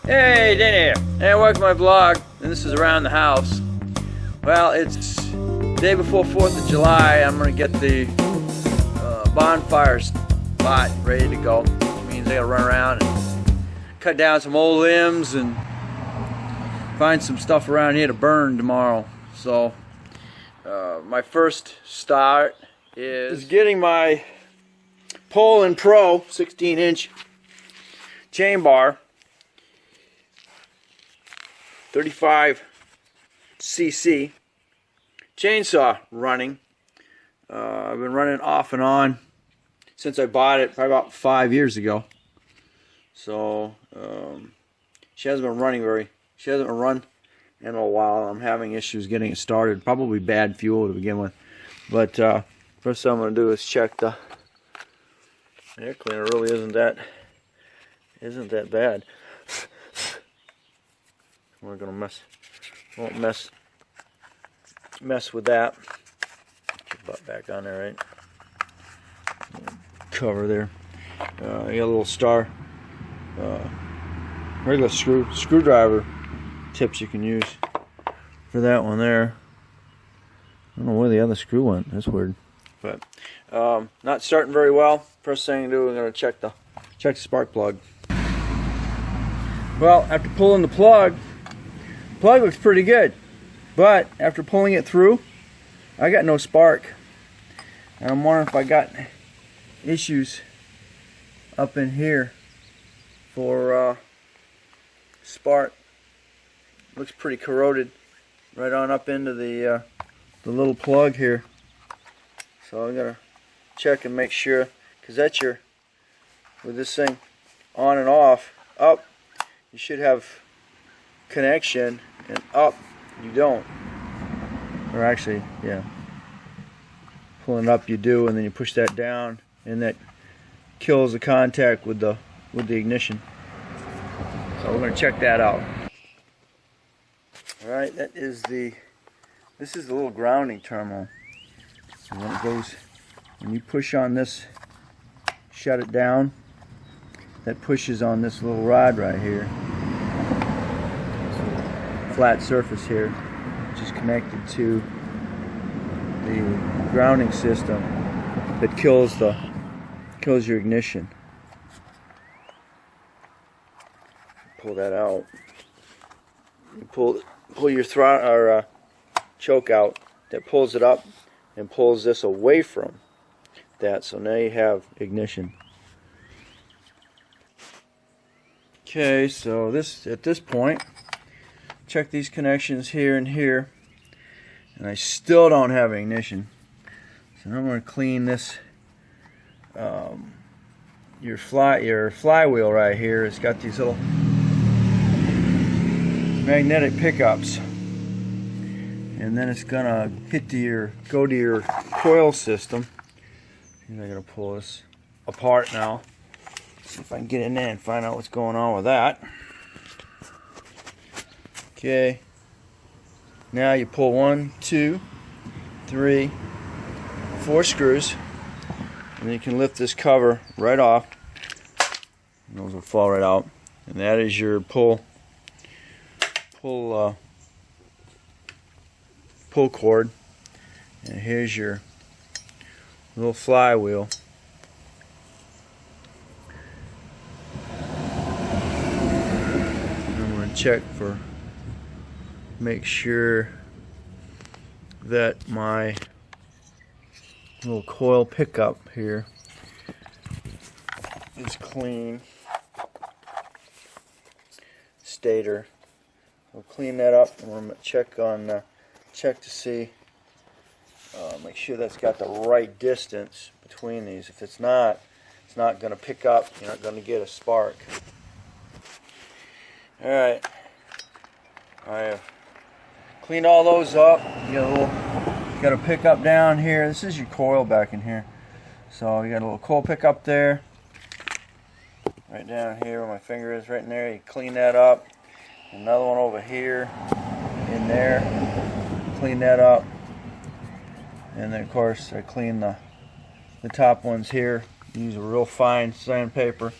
Hey, Danny, and welcome to my vlog, and this is around the house. Well, it's the day before 4th of July. I'm going to get the bonfire spot ready to go. Which means I got to run around and cut down some old limbs and find some stuff around here to burn tomorrow. So, my first start is getting my Poulan Pro 16-inch chain bar, 35cc chainsaw running. I've been running off and on since I bought it, probably about 5 years ago. So she hasn't been run in a while. I'm having issues getting it started. Probably bad fuel to begin with. But first thing I'm going to do is check the air cleaner. Really isn't that bad. We're gonna won't mess with that. Get your butt back on there, right? Cover there. You got a little star, regular screwdriver tips you can use for that one there. I don't know where the other screw went. That's weird. But not starting very well. First thing to do, we're gonna check the spark plug. Well, after pulling the plug looks pretty good, but after pulling it through, I got no spark. And I'm wondering if I got issues up in here for spark. Looks pretty corroded right on up into the little plug here. So I'm gonna check and make sure, because that's with this thing on and off, up you should have connection, and up you don't. Or actually, yeah, pulling up you do, and then you push that down and that kills the contact with the ignition. So we're going to check that out. Alright, this is the little grounding terminal. So when you push on this, shut it down, that pushes on this little rod right here. Flat surface here, which is connected to the grounding system that kills your ignition. Pull that out. You pull your throttle or choke out. That pulls it up and pulls this away from that. So now you have ignition. Okay, so at this point, check these connections here and here, and I still don't have ignition. So I'm going to clean this. Your flywheel right here. It's got these little magnetic pickups, and then it's gonna go to your coil system. And I'm gonna pull this apart now. See if I can get in there and find out what's going on with that. Okay, now you pull 1, 2, 3, 4 screws, and then you can lift this cover right off, and those will fall right out. And that is your pull cord, and here's your little flywheel. I'm going to check make sure that my little coil pickup here is clean. Stator. We'll clean that up, and we're going to check to see, make sure that's got the right distance between these. If it's not going to pick up. You're not going to get a spark. Alright, I have cleaned all those up. You got a pickup down here. This is your coil back in here. So you got a little coil pickup there, right down here where my finger is, right in there. You clean that up. Another one over here, in there. Clean that up. And then of course I clean the top ones here. Use a real fine sandpaper,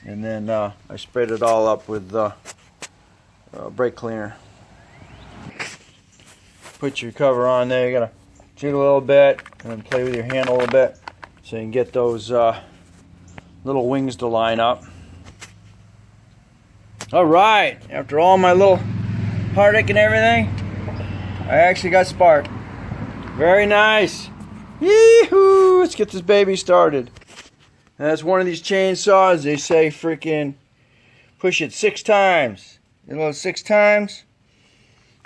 and then I sprayed it all up with brake cleaner. Put your cover on there. You gotta jiggle a little bit and then play with your hand a little bit so you can get those little wings to line up. All right, after all my little heartache and everything, I actually got spark. Very nice. Yee-hoo! Let's get this baby started. And that's one of these chainsaws. They say freaking push it 6 times. You know, 6 times,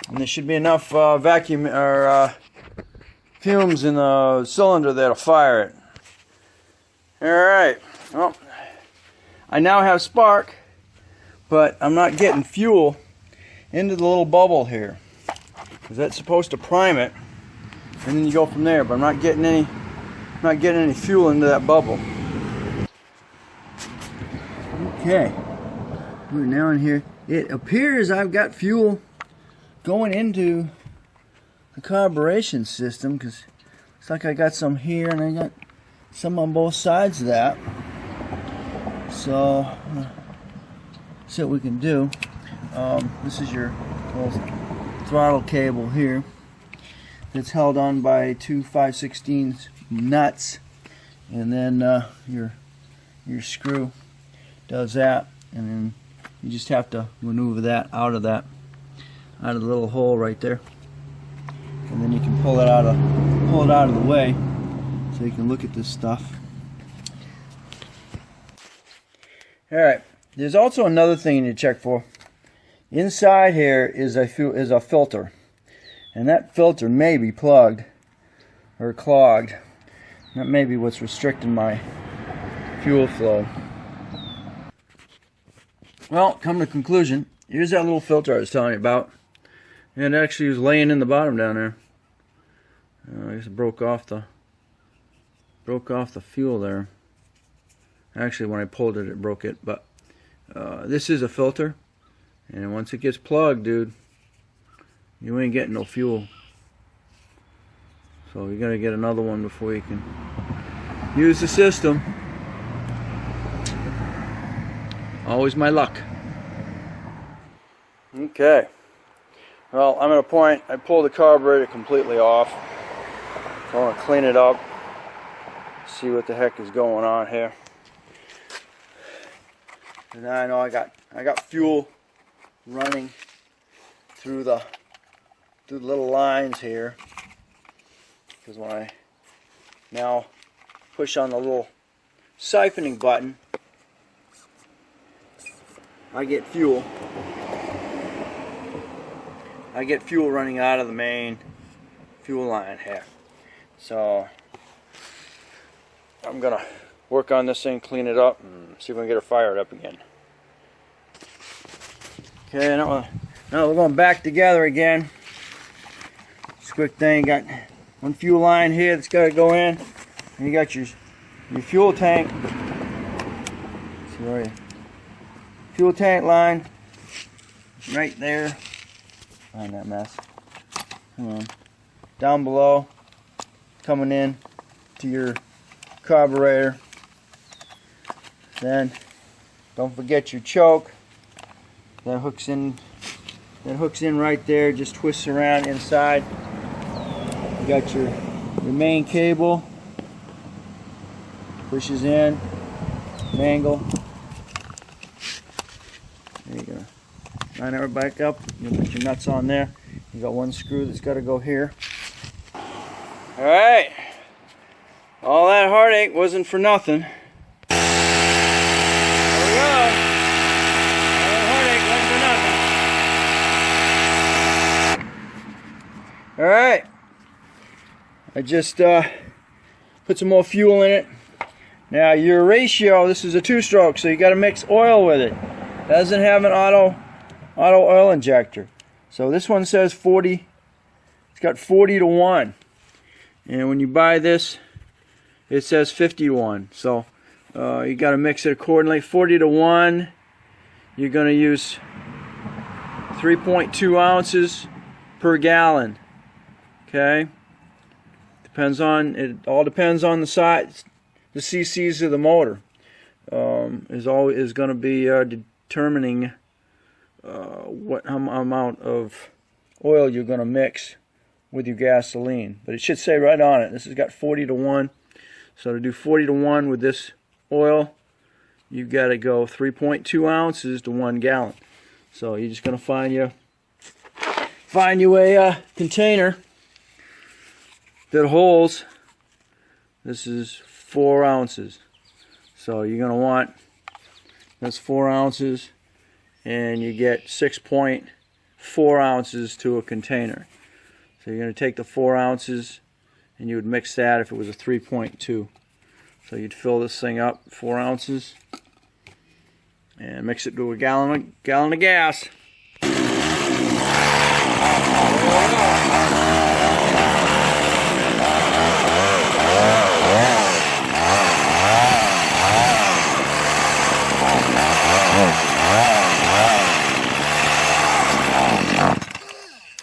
and there should be enough vacuum or fumes in the cylinder that'll fire it. All right. Well, I now have spark, but I'm not getting fuel into the little bubble here, because that's supposed to prime it, and then you go from there. But I'm not getting any fuel into that bubble. Okay, we're now in here. It appears I've got fuel going into the carburation system, because it's like I got some here and I got some on both sides of that. So see what we can do. This is your little throttle cable here that's held on by 2 5/16 nuts, and then your screw does that, and then you just have to maneuver that out of the little hole right there, and then you can pull it out of the way so you can look at this stuff. All right, there's also another thing you need to check for. Inside here is a filter, and that filter may be plugged or clogged. That may be what's restricting my fuel flow. Well, come to conclusion, here's that little filter I was telling you about, and it actually was laying in the bottom down there. I guess it broke off the fuel there. Actually, when I pulled it, it broke it. But this is a filter, and once it gets plugged, dude, you ain't getting no fuel. So you gotta get another one before you can use the system. Always my luck. Okay. Well, I'm at a point, I pulled the carburetor completely off. So I want to clean it up. See what the heck is going on here. And now I know I got fuel running through the little lines here. Because when I now push on the little siphoning button, I get fuel. I get fuel running out of the main fuel line here. So I'm gonna work on this thing, clean it up, and see if we can get it fired up again. Okay, now we're going back together again. Just a quick thing, got one fuel line here that's got to go in, and you got your fuel tank. Let's see where you. Fuel tank line right there. Find that mess. Come on. Down below, coming in to your carburetor. Then don't forget your choke. That hooks in right there, just twists around inside. You got your main cable. Pushes in, angle. There you go. Line it back up. You put your nuts on there. You got one screw that's got to go here. All right. All that heartache wasn't for nothing. There we go. All that heartache wasn't for nothing. All right. I just put some more fuel in it. Now your ratio, this is a 2-stroke, so you got to mix oil with it. Doesn't have an auto oil injector. So this one says 40. It's got 40 to 1. And when you buy this, it says 50 to 1. So you got to mix it accordingly. 40 to 1. You're going to use 3.2 ounces per gallon. Okay. It all depends on the size, the cc's of the motor. Is going to be determining what amount of oil you're going to mix with your gasoline. But it should say right on it, this has got 40 to 1. So to do 40 to 1 with this oil, you've got to go 3.2 ounces to 1 gallon. So you're just going to find you a container that holds, this is 4 ounces. So you're going to want, that's 4 ounces, and you get 6.4 ounces to a container. So you're going to take the 4 ounces and you would mix that if it was a 3.2. So you'd fill this thing up 4 ounces and mix it to a gallon of gas.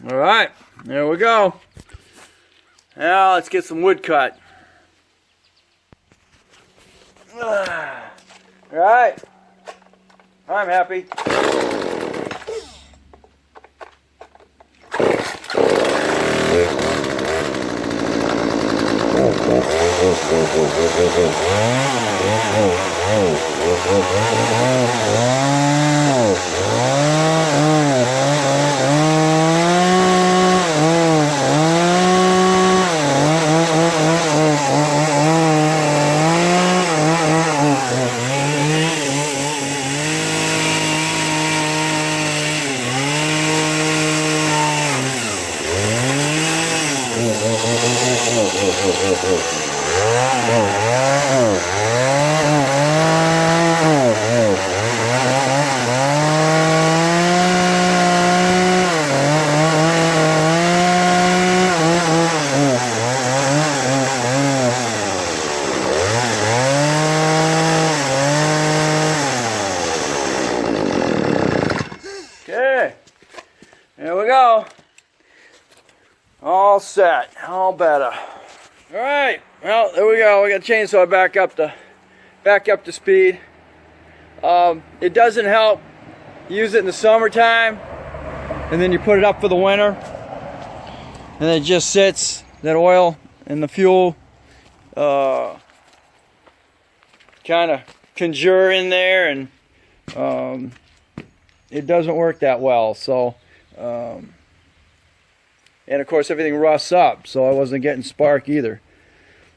All right, there we go. Now let's get some wood cut. All right, I'm happy. Okay, there we go. All set, all better. All right, well, there we go. We got the chainsaw back up to speed. It doesn't help. You use it in the summertime, and then you put it up for the winter, and it just sits. That oil and the fuel kind of conjure in there, and it doesn't work that well. So, and of course everything rusts up, so I wasn't getting spark either.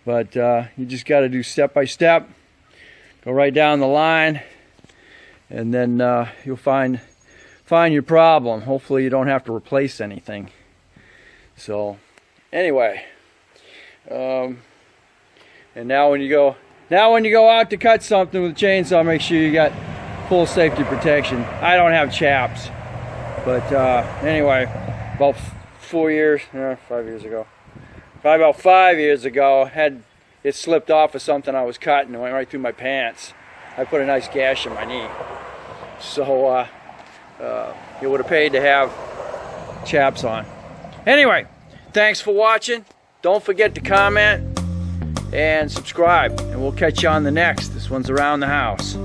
But you just got to do step by step, go right down the line, and then you'll find your problem. Hopefully you don't have to replace anything. So anyway, and now when you go out to cut something with a chainsaw, make sure you got full safety protection. I don't have chaps, but anyway, about 5 years ago, probably about 5 years ago, had it slipped off of something I was cutting and went right through my pants. I put a nice gash in my knee. So it would have paid to have chaps on. Anyway, thanks for watching. Don't forget to comment and subscribe, and we'll catch you on the next. This one's around the house.